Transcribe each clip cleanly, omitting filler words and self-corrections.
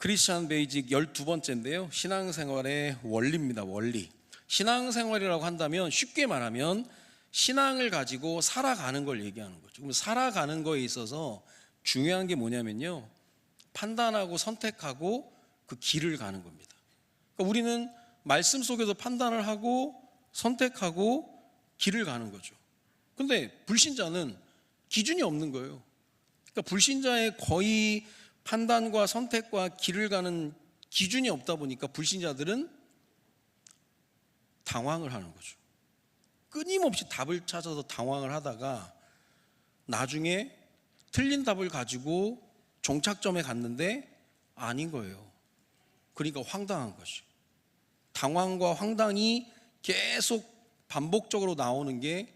크리스찬 베이직 12번째인데요. 신앙생활의 원리입니다. 원리. 신앙생활이라고 한다면 쉽게 말하면 신앙을 가지고 살아가는 걸 얘기하는 거죠. 그럼 살아가는 거에 있어서 중요한 게 뭐냐면요, 판단하고 선택하고 그 길을 가는 겁니다. 그러니까 우리는 말씀 속에서 판단을 하고 선택하고 길을 가는 거죠. 근데 불신자는 기준이 없는 거예요. 그러니까 불신자의 거의 판단과 선택과 길을 가는 기준이 없다 보니까 불신자들은 당황을 하는 거죠. 끊임없이 답을 찾아서 당황을 하다가 나중에 틀린 답을 가지고 종착점에 갔는데 아닌 거예요. 그러니까 황당한 거죠. 당황과 황당이 계속 반복적으로 나오는 게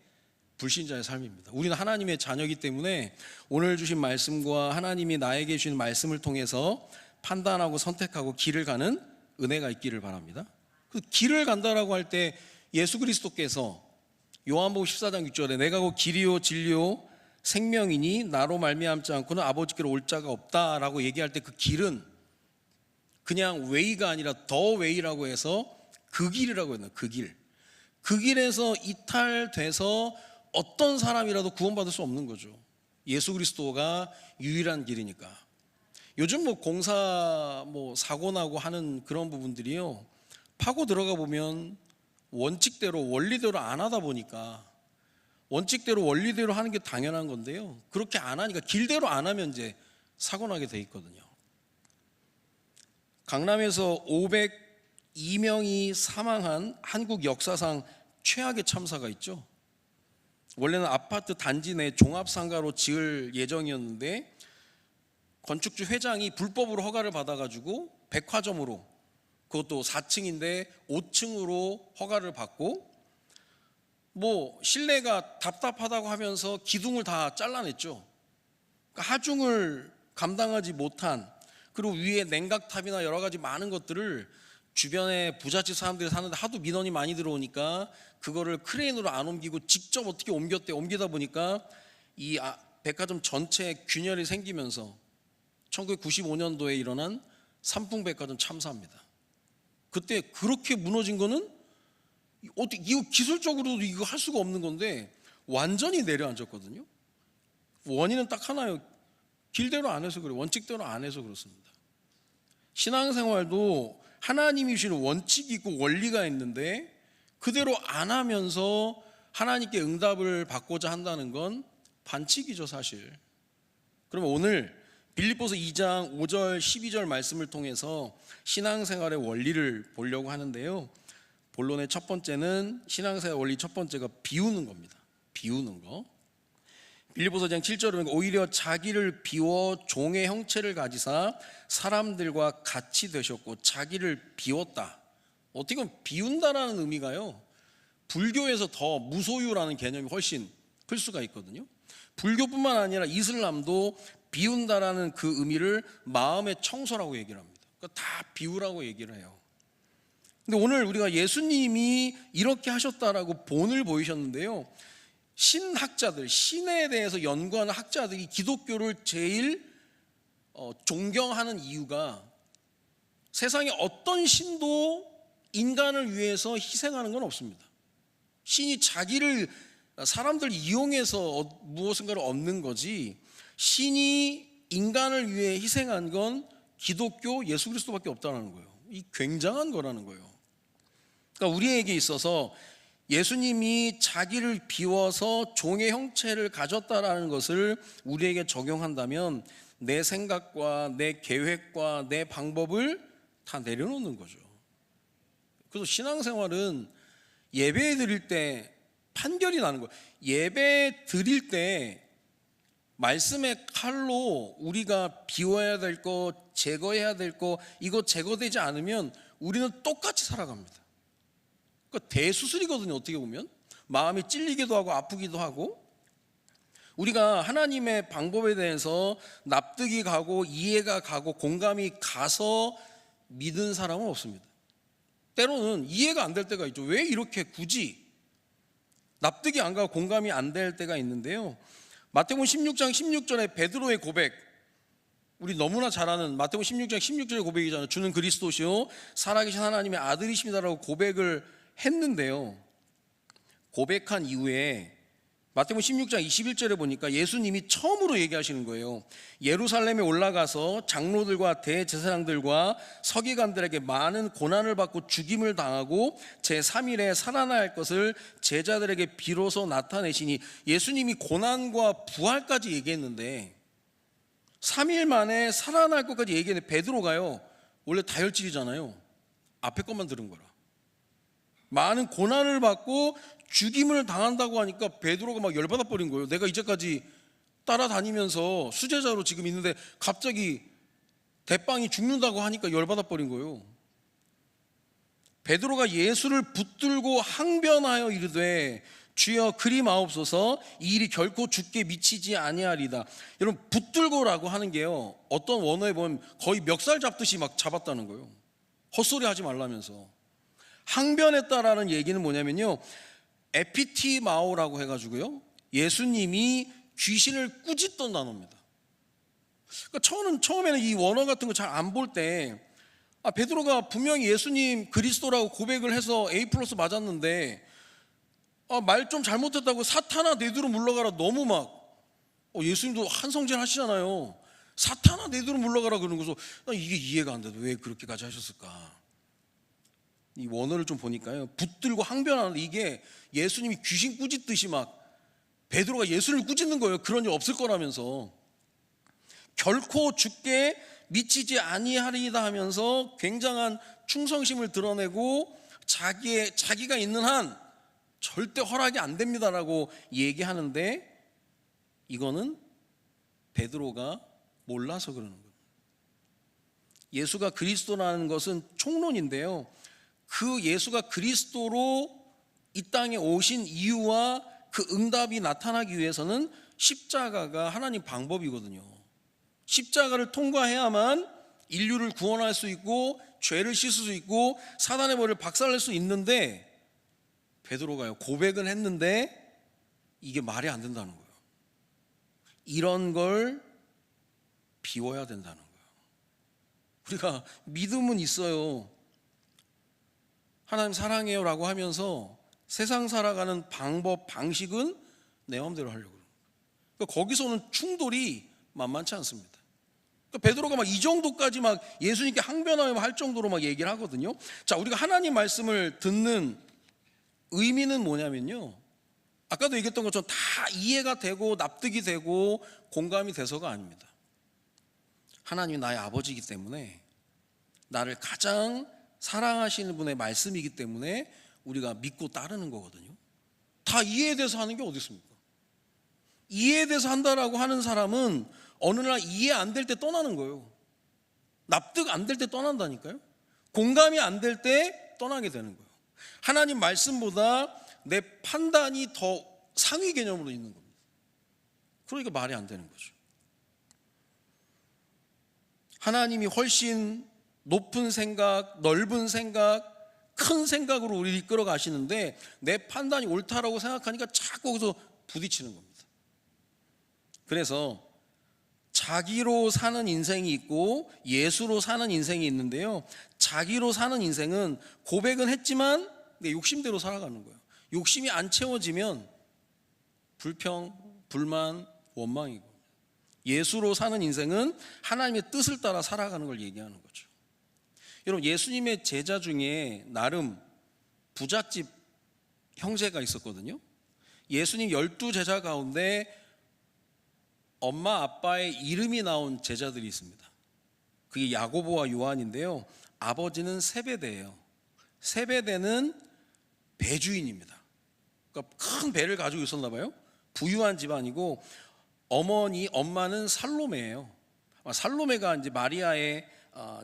불신자의 삶입니다. 우리는 하나님의 자녀이기 때문에 오늘 주신 말씀과 하나님이 나에게 주신 말씀을 통해서 판단하고 선택하고 길을 가는 은혜가 있기를 바랍니다. 그 길을 간다라고 할 때 예수 그리스도께서 요한복음 14장 6절에 내가 곧 길이요 진리요 생명이니 나로 말미암지 않고는 아버지께로 올 자가 없다라고 얘기할 때 그 길은 그냥 웨이가 아니라 더 웨이라고 해서 그 길이라고 했나요? 그 길. 그 길에서 이탈돼서 어떤 사람이라도 구원받을 수 없는 거죠. 예수 그리스도가 유일한 길이니까. 요즘 공사 사고 나고 하는 그런 부분들이요, 파고 들어가 보면 원칙대로 원리대로 안 하다 보니까 원칙대로 원리대로 하는 게 당연한 건데요, 그렇게 안 하니까 길대로 안 하면 이제 사고 나게 돼 있거든요. 강남에서 502명이 사망한 한국 역사상 최악의 참사가 있죠. 원래는 아파트 단지 내 종합상가로 지을 예정이었는데 건축주 회장이 불법으로 허가를 받아가지고 백화점으로, 그것도 4층인데 5층으로 허가를 받고 실내가 답답하다고 하면서 기둥을 다 잘라냈죠. 그러니까 하중을 감당하지 못한, 그리고 위에 냉각탑이나 여러 가지 많은 것들을 주변에 부잣집 사람들이 사는데 하도 민원이 많이 들어오니까 그거를 크레인으로 안 옮기고 직접 어떻게 옮기다 보니까 이 백화점 전체에 균열이 생기면서 1995년도에 일어난 삼풍백화점 참사입니다. 그때 그렇게 무너진 거는 어떻게, 이거 기술적으로도 이거 할 수가 없는 건데 완전히 내려앉았거든요. 원인은 딱 하나예요. 길대로 안 해서 그래요. 원칙대로 안 해서 그렇습니다. 신앙생활도 하나님이 주시는 원칙이 있고 원리가 있는데 그대로 안 하면서 하나님께 응답을 받고자 한다는 건 반칙이죠, 사실. 그러면 오늘 빌립보서 2장 5절 12절 말씀을 통해서 신앙생활의 원리를 보려고 하는데요, 본론의 첫 번째는, 신앙생활 원리 첫 번째가 비우는 겁니다. 비우는 거. 빌립보서 2장 7절은 오히려 자기를 비워 종의 형체를 가지사 사람들과 같이 되셨고 자기를 비웠다. 어떻게 보면 비운다라는 의미가요, 불교에서 더 무소유라는 개념이 훨씬 클 수가 있거든요. 불교뿐만 아니라 이슬람도 비운다라는 그 의미를 마음의 청소라고 얘기를 합니다. 그러니까 다 비우라고 얘기를 해요. 근데 오늘 우리가 예수님이 이렇게 하셨다라고 본을 보이셨는데요, 신학자들, 신에 대해서 연구하는 학자들이 기독교를 제일 존경하는 이유가 세상에 어떤 신도 인간을 위해서 희생하는 건 없습니다. 신이 자기를 사람들 이용해서 무엇인가를 얻는 거지, 신이 인간을 위해 희생한 건 기독교 예수 그리스도밖에 없다는 거예요. 이 굉장한 거라는 거예요. 그러니까 우리에게 있어서 예수님이 자기를 비워서 종의 형체를 가졌다라는 것을 우리에게 적용한다면 내 생각과 내 계획과 내 방법을 다 내려놓는 거죠. 그래서 신앙생활은 예배 드릴 때 판결이 나는 거예요. 예배 드릴 때 말씀의 칼로 우리가 비워야 될 거, 제거해야 될 거, 이거 제거되지 않으면 우리는 똑같이 살아갑니다. 그러니까 대수술이거든요. 어떻게 보면 마음이 찔리기도 하고 아프기도 하고, 우리가 하나님의 방법에 대해서 납득이 가고 이해가 가고 공감이 가서 믿은 사람은 없습니다. 때로는 이해가 안 될 때가 있죠. 왜 이렇게 굳이 납득이 안 가고 공감이 안 될 때가 있는데요, 마태복음 16장 16절에 베드로의 고백, 우리 너무나 잘 아는 마태복음 16장 16절의 고백이잖아요. 주는 그리스도시요 살아계신 하나님의 아들이십니다라고 고백을 했는데요. 고백한 이후에 마태복음 16장 21절에 보니까 예수님이 처음으로 얘기하시는 거예요. 예루살렘에 올라가서 장로들과 대제사장들과 서기관들에게 많은 고난을 받고 죽임을 당하고 제3일에 살아날 것을 제자들에게 비로소 나타내시니, 예수님이 고난과 부활까지 얘기했는데 3일 만에 살아날 것까지 얘기했는데 베드로가요, 원래 다혈질이잖아요. 앞에 것만 들은 거라. 많은 고난을 받고 죽임을 당한다고 하니까 베드로가 막 열받아 버린 거예요. 내가 이제까지 따라다니면서 수제자로 지금 있는데 갑자기 대빵이 죽는다고 하니까 열받아 버린 거예요. 베드로가 예수를 붙들고 항변하여 이르되 주여 그리 마옵소서, 이 일이 결코 주께 미치지 아니하리다. 여러분, 붙들고라고 하는 게요, 어떤 원어에 보면 거의 멱살 잡듯이 막 잡았다는 거예요. 헛소리 하지 말라면서. 항변했다라는 얘기는 뭐냐면요, 에피티마오라고 해가지고요, 예수님이 귀신을 꾸짖던 단어입니다. 그러니까 처음에는 이 원어 같은 거 잘 안 볼 때 베드로가 분명히 예수님 그리스도라고 고백을 해서 A+ 맞았는데 말 좀 잘못했다고 사탄아 내 뒤로 물러가라, 너무 막 예수님도 한성질 하시잖아요. 사탄아 내 뒤로 물러가라 그러는 거서 이게 이해가 안 돼도 왜 그렇게까지 하셨을까. 이 원어를 좀 보니까요, 붙들고 항변하는데 이게 예수님이 귀신 꾸짖듯이 막 베드로가 예수를 꾸짖는 거예요. 그런 일 없을 거라면서. 결코 주께 미치지 아니하리이다 하면서 굉장한 충성심을 드러내고 자기가 있는 한 절대 허락이 안 됩니다라고 얘기하는데, 이거는 베드로가 몰라서 그러는 거예요. 예수가 그리스도라는 것은 총론인데요, 그 예수가 그리스도로 이 땅에 오신 이유와 그 응답이 나타나기 위해서는 십자가가 하나님 방법이거든요. 십자가를 통과해야만 인류를 구원할 수 있고 죄를 씻을 수 있고 사단의 머리를 박살낼 수 있는데, 베드로가요, 고백은 했는데 이게 말이 안 된다는 거예요. 이런 걸 비워야 된다는 거예요. 우리가 믿음은 있어요. 하나님 사랑해요 라고 하면서 세상 살아가는 방법, 방식은 내 마음대로 하려고 그래요. 그러니까 거기서는 충돌이 만만치 않습니다. 그러니까 베드로가 막 이 정도까지 막 예수님께 항변하며 할 정도로 막 얘기를 하거든요. 자, 우리가 하나님 말씀을 듣는 의미는 뭐냐면요, 아까도 얘기했던 것처럼 다 이해가 되고 납득이 되고 공감이 돼서가 아닙니다. 하나님이 나의 아버지이기 때문에, 나를 가장 사랑하시는 분의 말씀이기 때문에 우리가 믿고 따르는 거거든요. 다 이해돼서 하는 게 어디 있습니까? 이해돼서 한다라고 하는 사람은 어느 날 이해 안 될 때 떠나는 거예요. 납득 안 될 때 떠난다니까요. 공감이 안 될 때 떠나게 되는 거예요. 하나님 말씀보다 내 판단이 더 상위 개념으로 있는 겁니다. 그러니까 말이 안 되는 거죠. 하나님이 훨씬 높은 생각, 넓은 생각, 큰 생각으로 우리를 이끌어 가시는데 내 판단이 옳다라고 생각하니까 자꾸 거기서 부딪히는 겁니다. 그래서 자기로 사는 인생이 있고 예수로 사는 인생이 있는데요, 자기로 사는 인생은 고백은 했지만 내 욕심대로 살아가는 거예요. 욕심이 안 채워지면 불평, 불만, 원망이고, 예수로 사는 인생은 하나님의 뜻을 따라 살아가는 걸 얘기하는 거죠. 여러분, 예수님의 제자 중에 나름 부잣집 형제가 있었거든요. 예수님 12제자 가운데 엄마 아빠의 이름이 나온 제자들이 있습니다. 그게 야고보와 요한인데요, 아버지는 세베대예요. 세베대는 배주인입니다. 그러니까 큰 배를 가지고 있었나 봐요. 부유한 집안이고, 엄마는 살로메예요. 살로메가 이제 마리아의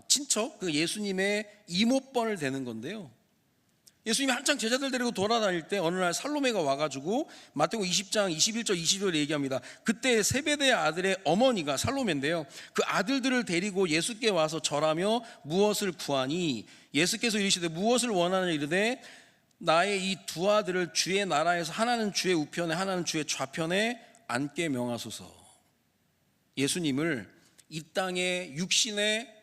친척, 그 예수님의 이모뻘을 되는 건데요, 예수님이 한창 제자들 데리고 돌아다닐 때 어느 날 살로메가 와가지고 마태복음 20장 21절 22절에 얘기합니다. 그때 세베대의 아들의 어머니가 살로메인데요, 그 아들들을 데리고 예수께 와서 절하며 무엇을 구하니, 예수께서 이르시되 무엇을 원하느냐 이르되 나의 이 두 아들을 주의 나라에서 하나는 주의 우편에 하나는 주의 좌편에 앉게 명하소서. 예수님을 이 땅의 육신의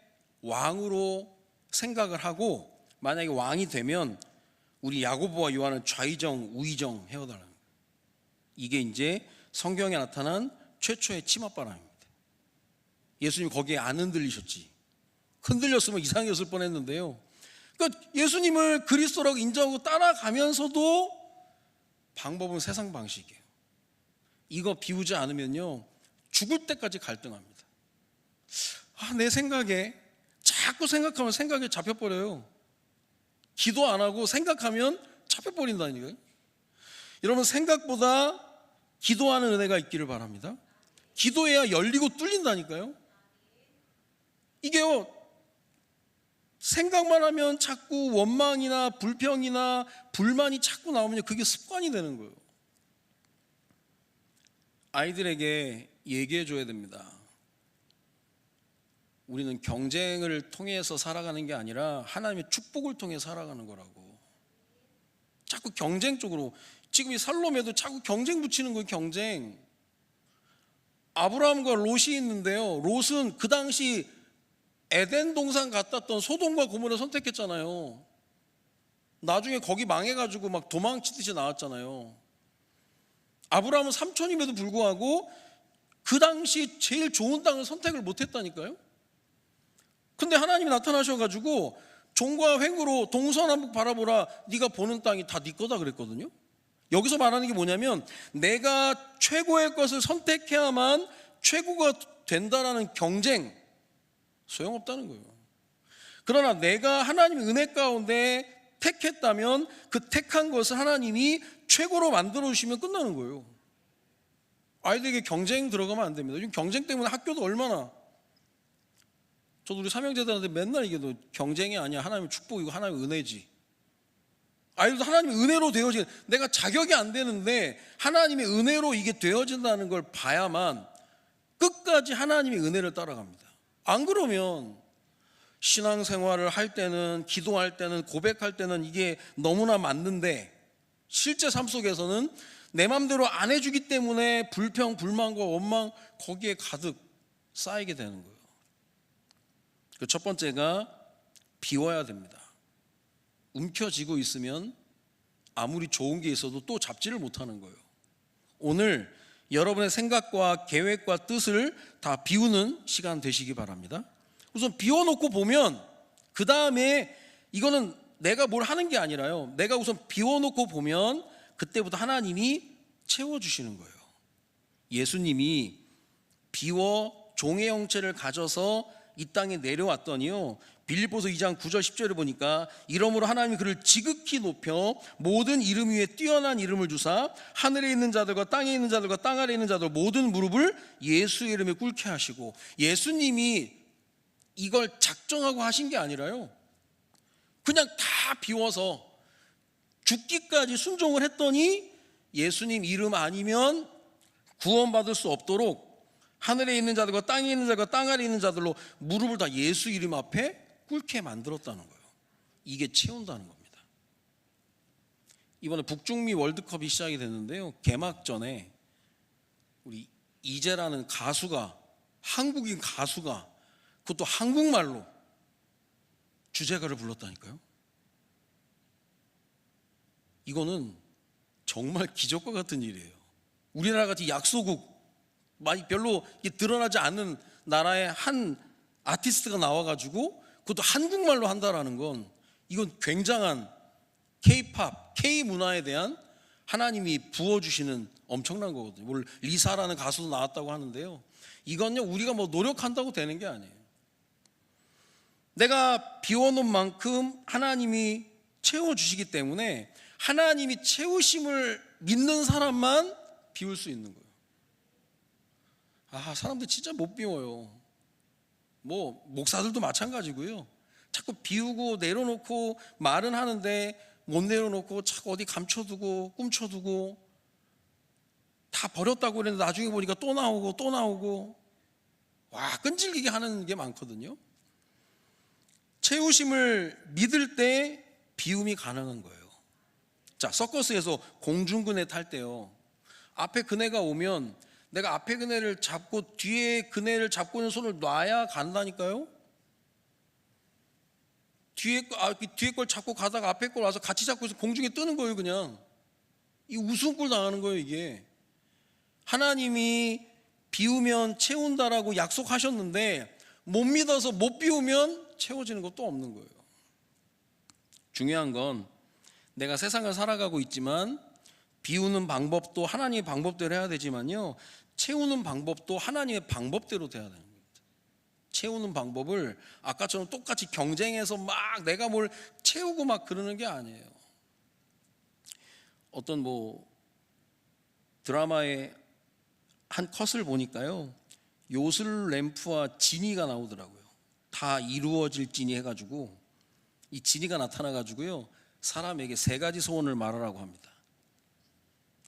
왕으로 생각을 하고 만약에 왕이 되면 우리 야고보와 요한은 좌의정 우의정 해오달라는 거예요. 이게 이제 성경에 나타난 최초의 치맛바람입니다. 예수님 거기에 안 흔들리셨지. 흔들렸으면 이상했을 뻔했는데요. 그러니까 예수님을 그리스도라고 인정하고 따라가면서도 방법은 세상 방식이에요. 이거 비우지 않으면요 죽을 때까지 갈등합니다. 내 생각에 자꾸 생각하면 생각에 잡혀버려요. 기도 안 하고 생각하면 잡혀버린다니까요. 여러분, 생각보다 기도하는 은혜가 있기를 바랍니다. 기도해야 열리고 뚫린다니까요. 이게요, 생각만 하면 자꾸 원망이나 불평이나 불만이 자꾸 나오면 그게 습관이 되는 거예요. 아이들에게 얘기해 줘야 됩니다. 우리는 경쟁을 통해서 살아가는 게 아니라 하나님의 축복을 통해 살아가는 거라고. 자꾸 경쟁 쪽으로, 지금 이 살롬에도 자꾸 경쟁 붙이는 거예요. 경쟁. 아브라함과 롯이 있는데요, 롯은 그 당시 에덴 동산 같았던 소돔과 고모를 선택했잖아요. 나중에 거기 망해가지고 막 도망치듯이 나왔잖아요. 아브라함은 삼촌임에도 불구하고 그 당시 제일 좋은 땅을 선택을 못했다니까요. 근데 하나님이 나타나셔가지고 종과 횡으로 동서남북 바라보라, 네가 보는 땅이 다 네 거다 그랬거든요. 여기서 말하는 게 뭐냐면 내가 최고의 것을 선택해야만 최고가 된다라는 경쟁, 소용없다는 거예요. 그러나 내가 하나님의 은혜 가운데 택했다면 그 택한 것을 하나님이 최고로 만들어 주시면 끝나는 거예요. 아이들에게 경쟁 들어가면 안 됩니다. 요즘 경쟁 때문에 학교도 얼마나, 저도 우리 삼형제들한테 맨날 이게 너 경쟁이 아니야, 하나님의 축복이고 하나님의 은혜지. 아이들도 하나님의 은혜로 되어진, 내가 자격이 안 되는데 하나님의 은혜로 이게 되어진다는 걸 봐야만 끝까지 하나님의 은혜를 따라갑니다. 안 그러면 신앙생활을 할 때는, 기도할 때는, 고백할 때는 이게 너무나 맞는데 실제 삶 속에서는 내 맘대로 안 해주기 때문에 불평, 불만과 원망 거기에 가득 쌓이게 되는 거예요. 그 첫 번째가 비워야 됩니다. 움켜쥐고 있으면 아무리 좋은 게 있어도 또 잡지를 못하는 거예요. 오늘 여러분의 생각과 계획과 뜻을 다 비우는 시간 되시기 바랍니다. 우선 비워놓고 보면 그 다음에 이거는 내가 뭘 하는 게 아니라요, 내가 우선 비워놓고 보면 그때부터 하나님이 채워주시는 거예요. 예수님이 비워 종의 형체를 가져서 이 땅에 내려왔더니요, 빌립보서 2장 9절 10절을 보니까 이러므로 하나님이 그를 지극히 높여 모든 이름 위에 뛰어난 이름을 주사 하늘에 있는 자들과 땅에 있는 자들과 땅 아래에 있는 자들 모든 무릎을 예수의 이름에 꿇게 하시고, 예수님이 이걸 작정하고 하신 게 아니라요, 그냥 다 비워서 죽기까지 순종을 했더니 예수님 이름 아니면 구원받을 수 없도록 하늘에 있는 자들과 땅에 있는 자들과 땅 아래에 있는 자들로 무릎을 다 예수 이름 앞에 꿇게 만들었다는 거예요. 이게 채운다는 겁니다. 이번에 북중미 월드컵이 시작이 됐는데요, 개막전에 우리 이재라는 가수가, 한국인 가수가, 그것도 한국말로 주제가를 불렀다니까요. 이거는 정말 기적과 같은 일이에요. 우리나라 같이 약소국, 많이 별로 드러나지 않는 나라의 한 아티스트가 나와가지고 그것도 한국말로 한다라는 건, 이건 굉장한 K-팝, K-문화에 대한 하나님이 부어주시는 엄청난 거거든요. 물론 리사라는 가수도 나왔다고 하는데요, 이건요 우리가 뭐 노력한다고 되는 게 아니에요. 내가 비워놓은 만큼 하나님이 채워주시기 때문에 하나님이 채우심을 믿는 사람만 비울 수 있는 거예요. 사람들 진짜 못 비워요. 뭐 목사들도 마찬가지고요. 자꾸 비우고 내려놓고 말은 하는데 못 내려놓고 자꾸 어디 감춰두고 꿈쳐두고, 다 버렸다고 그랬는데 나중에 보니까 또 나오고 또 나오고, 끈질기게 하는 게 많거든요. 채우심을 믿을 때 비움이 가능한 거예요. 자, 서커스에서 공중근에 탈 때요, 앞에 그네가 오면 내가 앞에 그네를 잡고 뒤에 그네를 잡고 있는 손을 놔야 간다니까요. 뒤에 걸 잡고 가다가 앞에 걸 와서 같이 잡고 있어 공중에 뜨는 거예요. 그냥 이 우스운꼴 당하는 거예요. 이게 하나님이 비우면 채운다라고 약속하셨는데 못 믿어서 못 비우면 채워지는 것도 없는 거예요. 중요한 건 내가 세상을 살아가고 있지만 비우는 방법도 하나님의 방법대로 해야 되지만요, 채우는 방법도 하나님의 방법대로 돼야 되는 겁니다. 채우는 방법을 아까처럼 똑같이 경쟁해서 막 내가 뭘 채우고 막 그러는 게 아니에요. 어떤 드라마의 한 컷을 보니까요, 요술 램프와 지니가 나오더라고요. 다 이루어질 지니 해가지고 이 지니가 나타나가지고요, 사람에게 3가지 소원을 말하라고 합니다.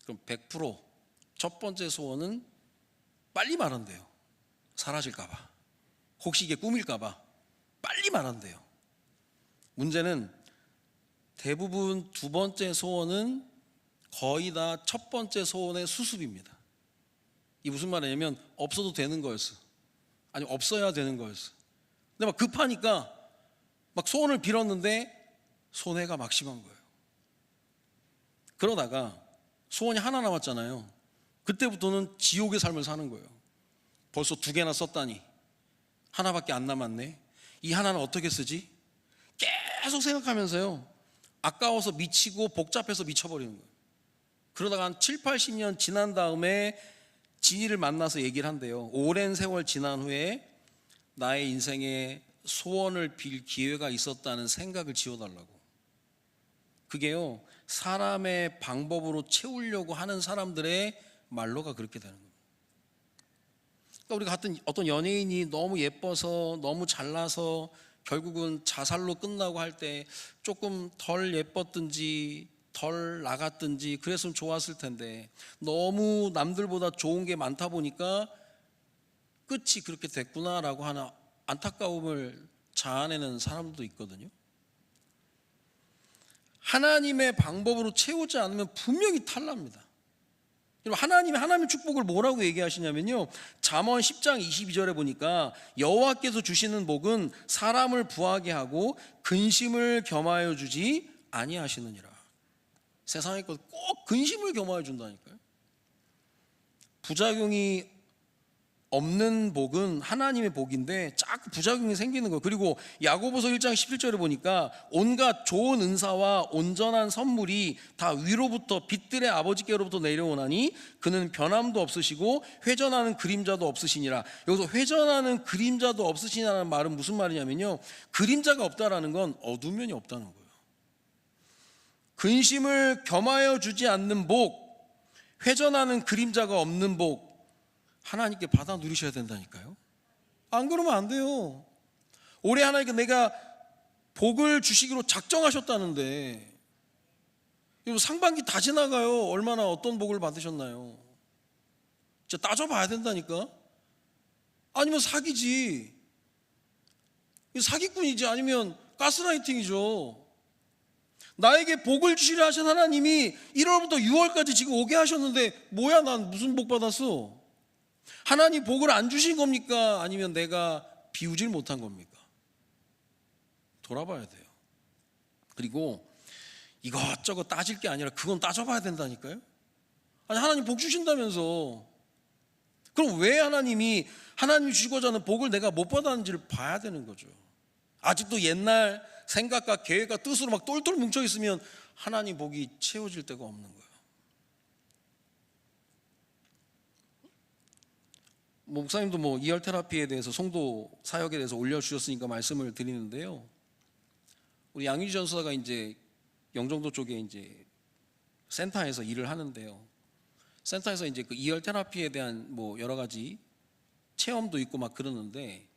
그럼 100%첫 번째 소원은 빨리 말한대요. 사라질까봐, 혹시 이게 꿈일까봐 빨리 말한대요. 문제는 대부분 2번째 소원은 거의 다 첫 번째 소원의 수습입니다. 이 무슨 말이냐면 없어도 되는 거였어, 아니 없어야 되는 거였어. 근데 막 급하니까 막 소원을 빌었는데 손해가 막심한 거예요. 그러다가 소원이 하나 남았잖아요. 그때부터는 지옥의 삶을 사는 거예요. 벌써 2개나 썼다니 하나밖에 안 남았네. 이 하나는 어떻게 쓰지? 계속 생각하면서요, 아까워서 미치고 복잡해서 미쳐버리는 거예요. 그러다가 한 7, 80년 지난 다음에 지니를 만나서 얘기를 한대요. 오랜 세월 지난 후에 나의 인생에 소원을 빌 기회가 있었다는 생각을 지워달라고. 그게요, 사람의 방법으로 채우려고 하는 사람들의 말로가 그렇게 되는 겁니다. 그러니까 우리가 같은 어떤 연예인이 너무 예뻐서 너무 잘나서 결국은 자살로 끝나고 할 때 조금 덜 예뻤든지 덜 나갔든지 그랬으면 좋았을 텐데 너무 남들보다 좋은 게 많다 보니까 끝이 그렇게 됐구나라고 하는 안타까움을 자아내는 사람도 있거든요. 하나님의 방법으로 채우지 않으면 분명히 탈납니다. 하나님의 축복을 뭐라고 얘기하시냐면요, 잠언 10장 22절에 보니까 여호와께서 주시는 복은 사람을 부하게 하고 근심을 겸하여 주지 아니하시느니라. 세상에 꼭 근심을 겸하여 준다니까요. 부작용이 없는 복은 하나님의 복인데 자꾸 부작용이 생기는 거예요. 그리고 야고보서 1장 17절에 보니까 온갖 좋은 은사와 온전한 선물이 다 위로부터 빛들의 아버지께로부터 내려오나니 그는 변함도 없으시고 회전하는 그림자도 없으시니라. 여기서 회전하는 그림자도 없으시냐는 말은 무슨 말이냐면요, 그림자가 없다라는 건 어두운 면이 없다는 거예요. 근심을 겸하여 주지 않는 복, 회전하는 그림자가 없는 복, 하나님께 받아 누리셔야 된다니까요. 안 그러면 안 돼요. 올해 하나님께 내가 복을 주시기로 작정하셨다는데 상반기 다 지나가요. 얼마나 어떤 복을 받으셨나요? 진짜 따져봐야 된다니까. 아니면 사기지, 사기꾼이지, 아니면 가스라이팅이죠. 나에게 복을 주시려 하신 하나님이 1월부터 6월까지 지금 오게 하셨는데 뭐야, 난 무슨 복 받았어? 하나님 복을 안 주신 겁니까? 아니면 내가 비우질 못한 겁니까? 돌아봐야 돼요. 그리고 이것저것 따질 게 아니라 그건 따져봐야 된다니까요. 아니, 하나님 복 주신다면서 그럼 왜 하나님이 주시고자 하는 복을 내가 못 받았는지를 봐야 되는 거죠. 아직도 옛날 생각과 계획과 뜻으로 막 똘똘 뭉쳐 있으면 하나님 복이 채워질 데가 없는 거예요. 목사님도 이열 테라피에 대해서 성도 사역에 대해서 올려주셨으니까 말씀을 드리는데요, 우리 양유지 전사가 이제 영종도 쪽에 이제 센터에서 일을 하는데요, 센터에서 이제 그 이열 테라피에 대한 여러 가지 체험도 있고 막 그러는데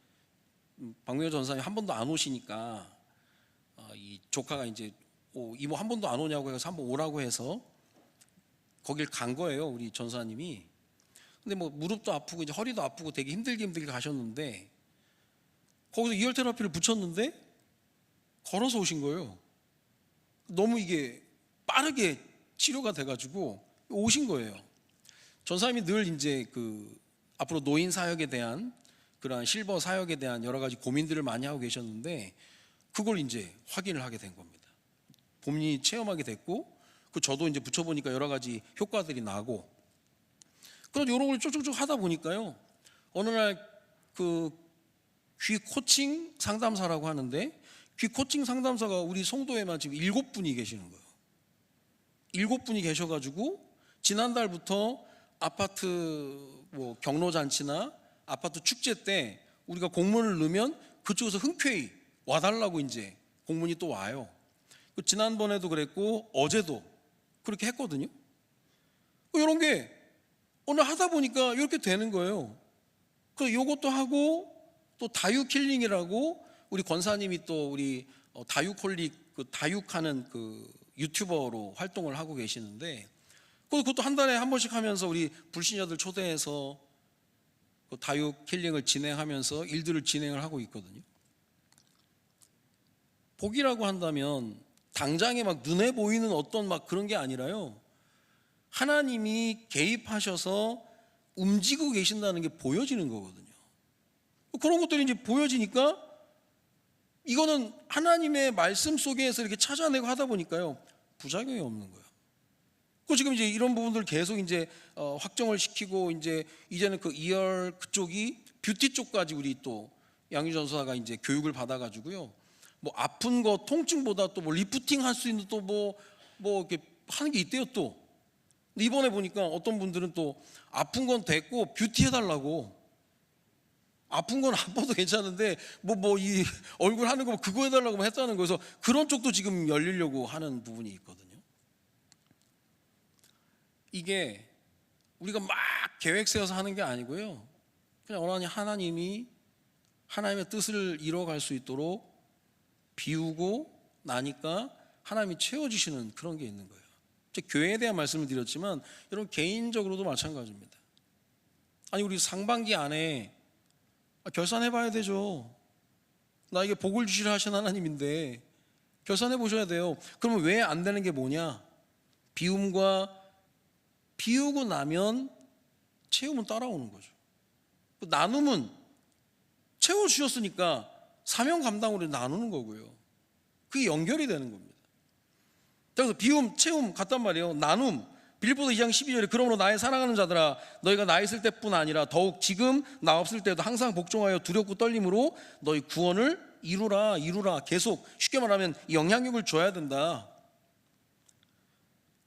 박명호 전사님 한 번도 안 오시니까 이 조카가 이제 이모 한 번도 안 오냐고 해서 한번 오라고 해서 거길 간 거예요, 우리 전사님이. 근데 무릎도 아프고 이제 허리도 아프고 되게 힘들게 가셨는데 거기서 이열 테라피를 붙였는데 걸어서 오신 거예요. 너무 이게 빠르게 치료가 돼가지고 오신 거예요. 전사님이 늘 이제 앞으로 노인 사역에 대한 그러한 실버 사역에 대한 여러 가지 고민들을 많이 하고 계셨는데 그걸 이제 확인을 하게 된 겁니다. 본인이 체험하게 됐고 저도 이제 붙여보니까 여러 가지 효과들이 나고 그런 이런 걸 쭉쭉쭉 하다 보니까요. 어느 날 귀 코칭 상담사라고 하는데 귀 코칭 상담사가 우리 송도에만 지금 7분이 계시는 거예요. 7분이 계셔가지고 지난달부터 아파트 경로잔치나 아파트 축제 때 우리가 공문을 넣으면 그쪽에서 흔쾌히 와달라고 이제 공문이 또 와요. 지난번에도 그랬고 어제도 그렇게 했거든요. 이런 게 오늘 하다 보니까 이렇게 되는 거예요. 요것도 하고 또 다육 힐링이라고 우리 권사님이 또 우리 다육홀릭 다육하는 유튜버로 활동을 하고 계시는데 그것도 한 달에 한 번씩 하면서 우리 불신자들 초대해서 다육 힐링을 진행하면서 일들을 진행을 하고 있거든요. 복이라고 한다면 당장에 막 눈에 보이는 어떤 막 그런 게 아니라요. 하나님이 개입하셔서 움직이고 계신다는 게 보여지는 거거든요. 그런 것들이 이제 보여지니까 이거는 하나님의 말씀 속에서 이렇게 찾아내고 하다 보니까요. 부작용이 없는 거예요. 지금 이제 이런 부분들 계속 이제 확정을 시키고 이제는 2열 그쪽이 뷰티 쪽까지 우리 또 양유 전사가 이제 교육을 받아가지고요. 아픈 거 통증보다 또 리프팅 할 수 있는 또 이렇게 하는 게 있대요 또. 근데 이번에 보니까 어떤 분들은 또 아픈 건 됐고 뷰티 해달라고. 아픈 건 아파도 괜찮은데 이 얼굴 하는 거 그거 해달라고 했다는 거여서 그런 쪽도 지금 열리려고 하는 부분이 있거든요. 이게 우리가 막 계획 세워서 하는 게 아니고요. 그냥 하나님이 하나님의 뜻을 이뤄갈 수 있도록 비우고 나니까 하나님이 채워주시는 그런 게 있는 거예요. 교회에 대한 말씀을 드렸지만 여러분 개인적으로도 마찬가지입니다. 우리 상반기 안에 결산해 봐야 되죠. 나에게 복을 주시려 하신 하나님인데 결산해 보셔야 돼요. 그러면 왜 안 되는 게 뭐냐? 비우고 나면 채움은 따라오는 거죠. 나눔은 채워주셨으니까 사명 감당으로 나누는 거고요. 그게 연결이 되는 겁니다. 그래서 비움, 채움 같단 말이에요. 나눔, 빌립보서 2장 12절에 그러므로 나의 사랑하는 자들아 너희가 나 있을 때뿐 아니라 더욱 지금 나 없을 때도 항상 복종하여 두렵고 떨림으로 너희 구원을 이루라 계속 쉽게 말하면 영향력을 줘야 된다.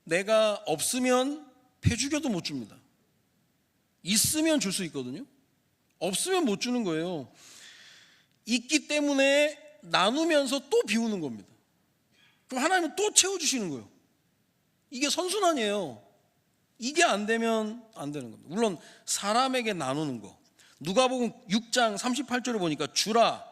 내가 없으면 패주겨도 못 줍니다. 있으면 줄 수 있거든요. 없으면 못 주는 거예요. 있기 때문에 나누면서 또 비우는 겁니다. 그럼 하나님은 또 채워주시는 거예요. 이게 선순환이에요. 이게 안 되면 안 되는 겁니다. 물론 사람에게 나누는 거 누가복음 6장 38절을 보니까 주라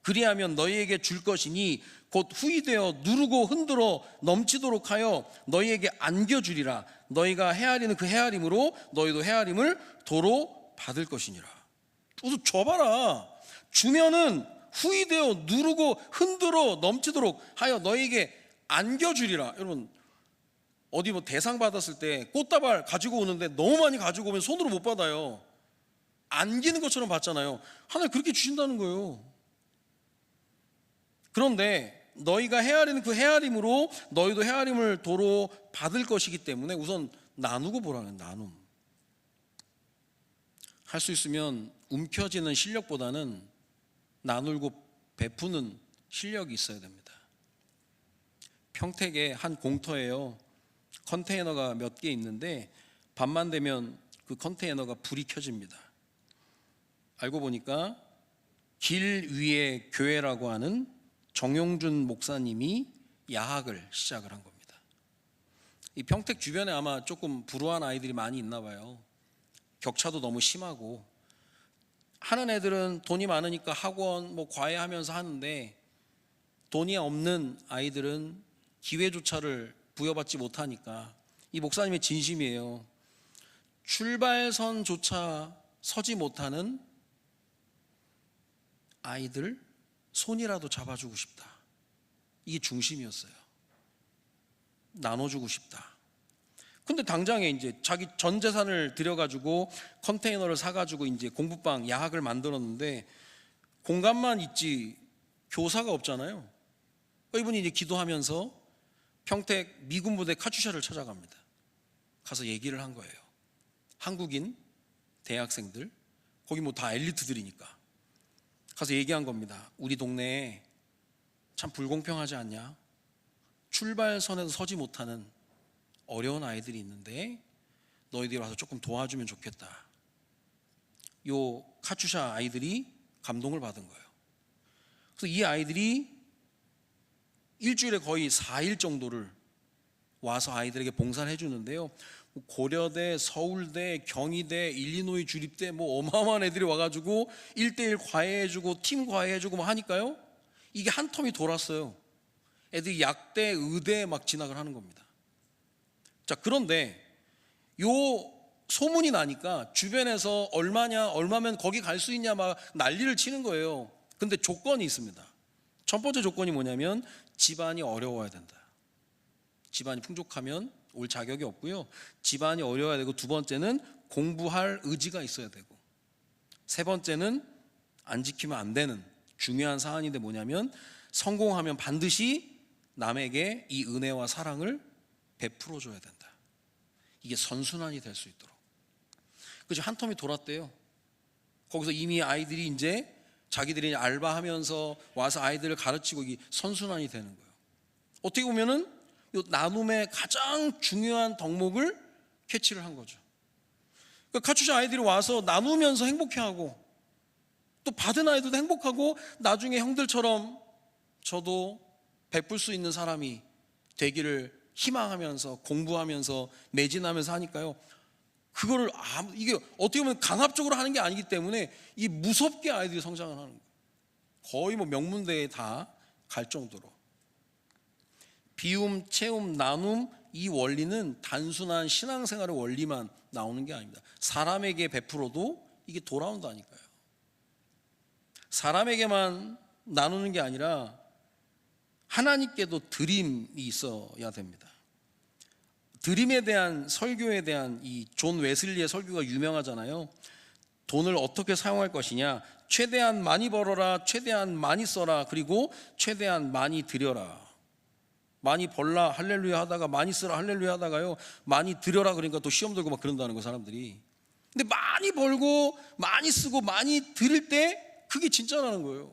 그리하면 너희에게 줄 것이니 곧 후이되어 누르고 흔들어 넘치도록 하여 너희에게 안겨주리라. 너희가 헤아리는 그 헤아림으로 너희도 헤아림을 도로 받을 것이니라. 우선 줘봐라. 주면은 후이되어 누르고 흔들어 넘치도록 하여 너희에게 안겨주리라. 여러분 어디 대상 받았을 때 꽃다발 가지고 오는데 너무 많이 가지고 오면 손으로 못 받아요. 안기는 것처럼 받잖아요. 하나님 그렇게 주신다는 거예요. 그런데 너희가 헤아리는 그 헤아림으로 너희도 헤아림을 도로 받을 것이기 때문에 우선 나누고 보라는 나눔. 할 수 있으면 움켜쥐는 실력보다는 나누고 베푸는 실력이 있어야 됩니다. 평택의 한 공터에요. 컨테이너가 몇 개 있는데 밤만 되면 그 컨테이너가 불이 켜집니다. 알고 보니까 길 위에 교회라고 하는 정용준 목사님이 야학을 시작을 한 겁니다. 이 평택 주변에 아마 조금 불우한 아이들이 많이 있나 봐요. 격차도 너무 심하고 하는 애들은 돈이 많으니까 학원 과외하면서 하는데 돈이 없는 아이들은 기회조차를 부여받지 못하니까 이 목사님의 진심이에요. 출발선조차 서지 못하는 아이들 손이라도 잡아주고 싶다. 이게 중심이었어요. 나눠주고 싶다. 근데 당장에 이제 자기 전 재산을 들여가지고 컨테이너를 사가지고 이제 공부방 야학을 만들었는데 공간만 있지 교사가 없잖아요. 이분이 이제 기도하면서 평택 미군 부대 카츄샤를 찾아갑니다. 가서 얘기를 한 거예요. 한국인 대학생들, 거기 뭐 다 엘리트들이니까. 가서 얘기한 겁니다. 우리 동네에 참 불공평하지 않냐? 출발선에서 서지 못하는 어려운 아이들이 있는데 너희들이 와서 조금 도와주면 좋겠다. 요 카츄샤 아이들이 감동을 받은 거예요. 그래서 이 아이들이 일주일에 거의 4일 정도를 와서 아이들에게 봉사를 해주는데요. 고려대, 서울대, 경희대, 일리노이 주립대 뭐 어마어마한 애들이 와가지고 1대1 과외해주고 팀 과외해주고 뭐 하니까요. 이게 한 텀이 돌았어요. 애들이 약대, 의대 막 진학을 하는 겁니다. 자, 그런데 요 소문이 나니까 주변에서 얼마냐, 얼마면 거기 갈 수 있냐 막 난리를 치는 거예요. 근데 조건이 있습니다. 첫 번째 조건이 뭐냐면 집안이 어려워야 된다. 집안이 풍족하면 올 자격이 없고요. 집안이 어려워야 되고, 두 번째는 공부할 의지가 있어야 되고, 세 번째는 안 지키면 안 되는 중요한 사안인데 뭐냐면 성공하면 반드시 남에게 이 은혜와 사랑을 베풀어 줘야 된다. 이게 선순환이 될 수 있도록. 그죠? 한 텀이 돌았대요. 거기서 이미 아이들이 이제 자기들이 알바하면서 와서 아이들을 가르치고 이게 선순환이 되는 거예요. 어떻게 보면은 이 나눔의 가장 중요한 덕목을 캐치를 한 거죠. 그러니까 카츄샤 아이들이 와서 나누면서 행복해하고, 또 받은 아이들도 행복하고, 나중에 형들처럼 저도 베풀 수 있는 사람이 되기를 희망하면서 공부하면서 매진하면서 하니까요. 그거를 이게 어떻게 보면 강압적으로 하는 게 아니기 때문에 이 무섭게 아이들이 성장을 하는 거예요. 거의 뭐 명문대에 다 갈 정도로. 비움, 채움, 나눔, 이 원리는 단순한 신앙생활의 원리만 나오는 게 아닙니다. 사람에게 베풀어도 이게 돌아온다니까요. 사람에게만 나누는 게 아니라 하나님께도 드림이 있어야 됩니다. 드림에 대한 설교에 대한 이 존 웨슬리의 설교가 유명하잖아요. 돈을 어떻게 사용할 것이냐, 최대한 많이 벌어라, 최대한 많이 써라, 그리고 최대한 많이 드려라. 많이 벌라 할렐루야 하다가 많이 쓰라 할렐루야 하다가요, 많이 드려라 그러니까 또 시험 들고 막 그런다는 거, 사람들이. 근데 많이 벌고 많이 쓰고 많이 드릴 때 그게 진짜라는 거예요.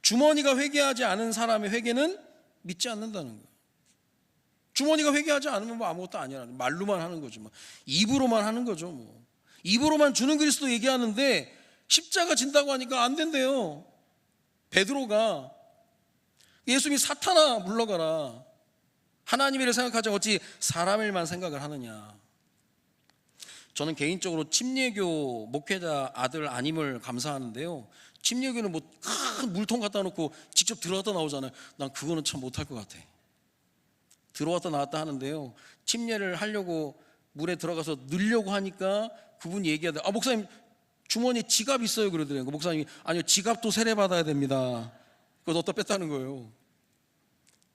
주머니가 회개하지 않은 사람의 회개는 믿지 않는다는 거예요. 주머니가 회개하지 않으면 뭐 아무것도 아니야. 말로만 하는 거죠. 뭐. 입으로만 하는 거죠. 뭐. 입으로만 주는 그리스도 얘기하는데 십자가 진다고 하니까 안 된대요. 베드로가 예수님이 사탄아 물러가라, 하나님 일을 생각하지 어찌 사람 일만 생각을 하느냐. 저는 개인적으로 침례교 목회자 아들 아님을 감사하는데요. 침례교는 뭐 큰 물통 갖다 놓고 직접 들어갔다 나오잖아요. 난 그거는 참 못할 것 같아. 들어왔다 나왔다 하는데요, 침례를 하려고 물에 들어가서 넣으려고 하니까 그분이 얘기하더라고요. 목사님 주머니에 지갑 있어요 그러더라고요. 목사님이 아니요, 지갑도 세례받아야 됩니다. 그거 넣었다 뺐다는 거예요.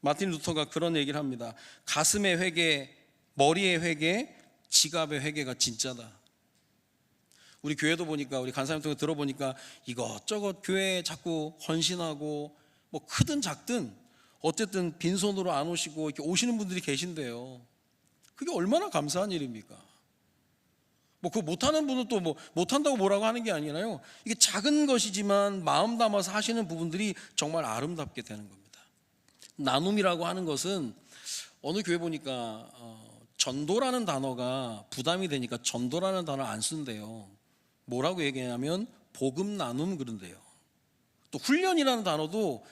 마틴 루터가 그런 얘기를 합니다. 가슴의 회개, 머리의 회개, 지갑의 회개가 진짜다. 우리 교회도 보니까, 우리 간사님 통해 들어보니까 이것저것 교회에 자꾸 헌신하고, 뭐 크든 작든 어쨌든 빈손으로 안 오시고 이렇게 오시는 분들이 계신데요. 그게 얼마나 감사한 일입니까? 뭐 그거 못하는 분은 또 뭐 못한다고 뭐라고 하는 게 아니라요, 이게 작은 것이지만 마음 담아서 하시는 부분들이 정말 아름답게 되는 겁니다. 나눔이라고 하는 것은 어느 교회 보니까 전도라는 단어가 부담이 되니까 전도라는 단어를 안 쓴대요. 뭐라고 얘기하냐면 복음 나눔 그런데요. 또 훈련이라는 단어도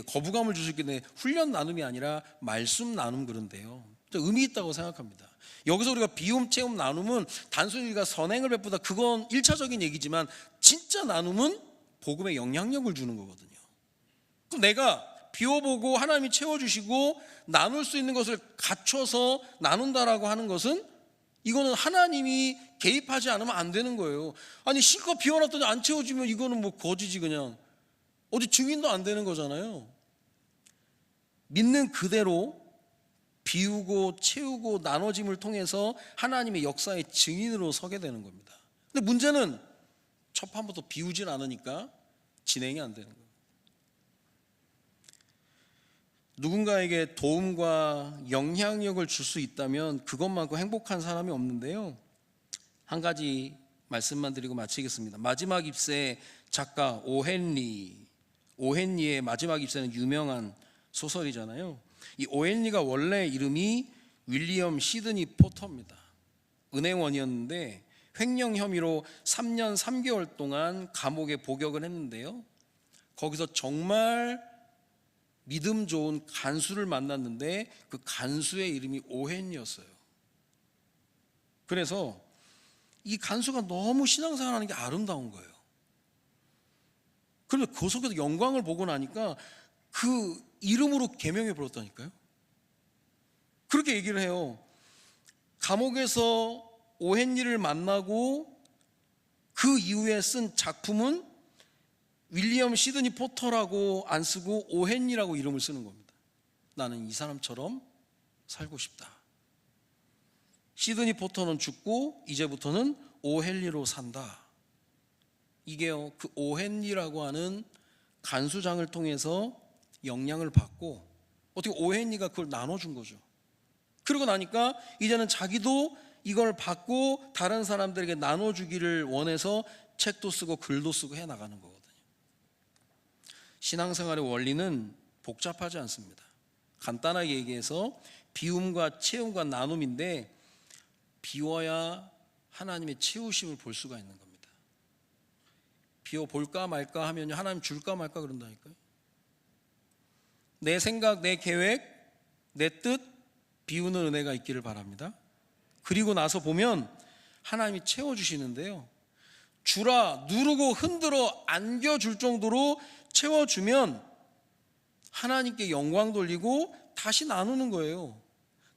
거부감을 줄 수 있겠는데 훈련 나눔이 아니라 말씀 나눔 그런데요. 의미 있다고 생각합니다. 여기서 우리가 비움, 채움, 나눔은 단순히 우리가 선행을 베푸다, 그건 1차적인 얘기지만 진짜 나눔은 복음에 영향력을 주는 거거든요. 그럼 내가 비워보고 하나님이 채워주시고 나눌 수 있는 것을 갖춰서 나눈다라고 하는 것은, 이거는 하나님이 개입하지 않으면 안 되는 거예요. 아니 실컷 비워놨더니 안 채워지면 이거는 뭐 거지지, 그냥 어디 증인도 안 되는 거잖아요. 믿는 그대로 비우고 채우고 나눠짐을 통해서 하나님의 역사의 증인으로 서게 되는 겁니다. 근데 문제는 첫 판부터 비우질 않으니까 진행이 안 되는 거예요. 누군가에게 도움과 영향력을 줄 수 있다면 그것만큼 행복한 사람이 없는데요. 한 가지 말씀만 드리고 마치겠습니다. 마지막 입새 작가 오헨리의 마지막 입새는 유명한 소설이잖아요. 이 오헨리가 원래 이름이 윌리엄 시드니 포터입니다. 은행원이었는데 횡령 혐의로 3년 3개월 동안 감옥에 복역을 했는데요. 거기서 정말 믿음 좋은 간수를 만났는데 그 간수의 이름이 오헨이었어요. 그래서 이 간수가 너무 신앙생활하는 게 아름다운 거예요. 그런데 그 속에서 영광을 보고 나니까 그 이름으로 계명해 버렸다니까요. 그렇게 얘기를 해요. 감옥에서 오헨리를 만나고 그 이후에 쓴 작품은 윌리엄 시드니 포터라고 안 쓰고 오헨리라고 이름을 쓰는 겁니다. 나는 이 사람처럼 살고 싶다. 시드니 포터는 죽고 이제부터는 오헨리로 산다. 이게요, 그 오헨리라고 하는 간수장을 통해서 영향을 받고 어떻게 오헨리가 그걸 나눠준 거죠. 그러고 나니까 이제는 자기도 이걸 받고 다른 사람들에게 나눠주기를 원해서 책도 쓰고 글도 쓰고 해나가는 거거든요. 신앙생활의 원리는 복잡하지 않습니다. 간단하게 얘기해서 비움과 채움과 나눔인데 비워야 하나님의 채우심을 볼 수가 있는 겁니다. 비워 볼까 말까 하면 하나님 줄까 말까 그런다니까요. 내 생각, 내 계획, 내 뜻 비우는 은혜가 있기를 바랍니다. 그리고 나서 보면 하나님이 채워주시는데요. 주라 누르고 흔들어 안겨줄 정도로 채워주면 하나님께 영광 돌리고 다시 나누는 거예요.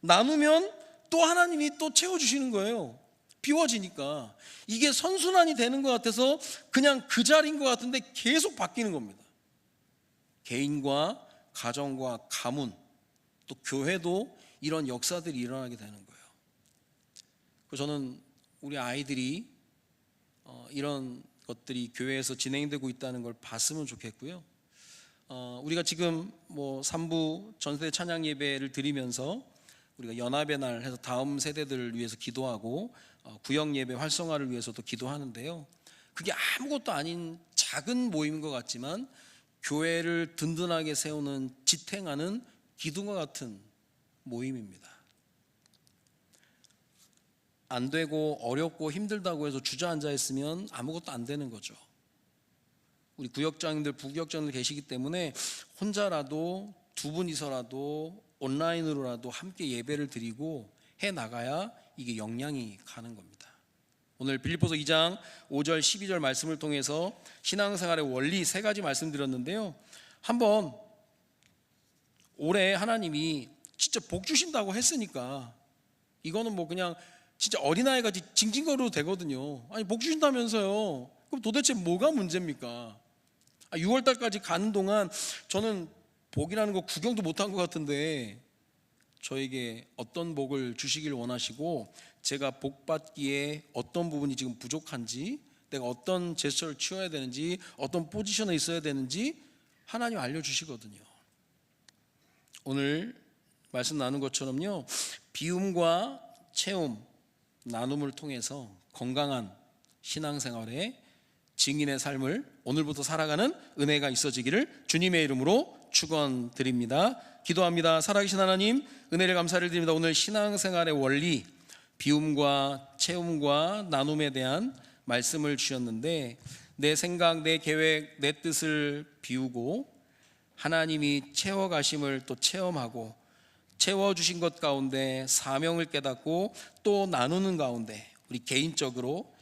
나누면 또 하나님이 또 채워주시는 거예요. 비워지니까 이게 선순환이 되는 것 같아서 그냥 그 자리인 것 같은데 계속 바뀌는 겁니다. 개인과 가정과 가문 또 교회도 이런 역사들이 일어나게 되는 거예요. 저는 우리 아이들이 이런 것들이 교회에서 진행되고 있다는 걸 봤으면 좋겠고요. 우리가 지금 3부 전세대 찬양 예배를 드리면서 우리가 연합의 날 해서 다음 세대들을 위해서 기도하고 구역 예배 활성화를 위해서도 기도하는데요. 그게 아무것도 아닌 작은 모임인 것 같지만 교회를 든든하게 세우는 지탱하는 기둥과 같은 모임입니다. 안 되고 어렵고 힘들다고 해서 주저앉아 있으면 아무것도 안 되는 거죠. 우리 구역장님들, 부구역장님들 계시기 때문에 혼자라도 두 분이서라도 온라인으로라도 함께 예배를 드리고 해 나가야 이게 영향이 가는 겁니다. 오늘 빌립보서 2장 5절 12절 말씀을 통해서 신앙생활의 원리 3가지 말씀드렸는데요. 한번 올해 하나님이 진짜 복 주신다고 했으니까 이거는 그냥 진짜 어린아이같이 징징거려도 되거든요. 아니 복 주신다면서요. 그럼 도대체 뭐가 문제입니까? 6월달까지 가는 동안 저는 복이라는 거 구경도 못한 것 같은데 저에게 어떤 복을 주시길 원하시고 제가 복 받기에 어떤 부분이 지금 부족한지 내가 어떤 제스처를 취해야 되는지 어떤 포지션에 있어야 되는지 하나님 알려주시거든요. 오늘 말씀 나눈 것처럼요, 비움과 채움, 나눔을 통해서 건강한 신앙생활에 증인의 삶을 오늘부터 살아가는 은혜가 있어지기를 주님의 이름으로 축원드립니다. 기도합니다. 살아계신 하나님, 은혜를 감사를 드립니다. 오늘 신앙생활의 원리, 비움과 채움과 나눔에 대한 말씀을 주셨는데 내 생각, 내 계획, 내 뜻을 비우고 하나님이 채워가심을 또 체험하고 채워주신 것 가운데 사명을 깨닫고 또 나누는 가운데 우리 개인적으로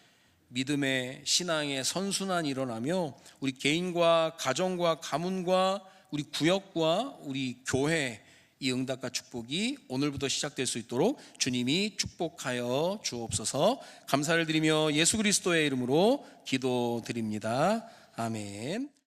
믿음의 신앙의 선순환이 일어나며 우리 개인과 가정과 가문과 우리 구역과 우리 교회 이 응답과 축복이 오늘부터 시작될 수 있도록 주님이 축복하여 주옵소서. 감사를 드리며 예수 그리스도의 이름으로 기도드립니다. 아멘.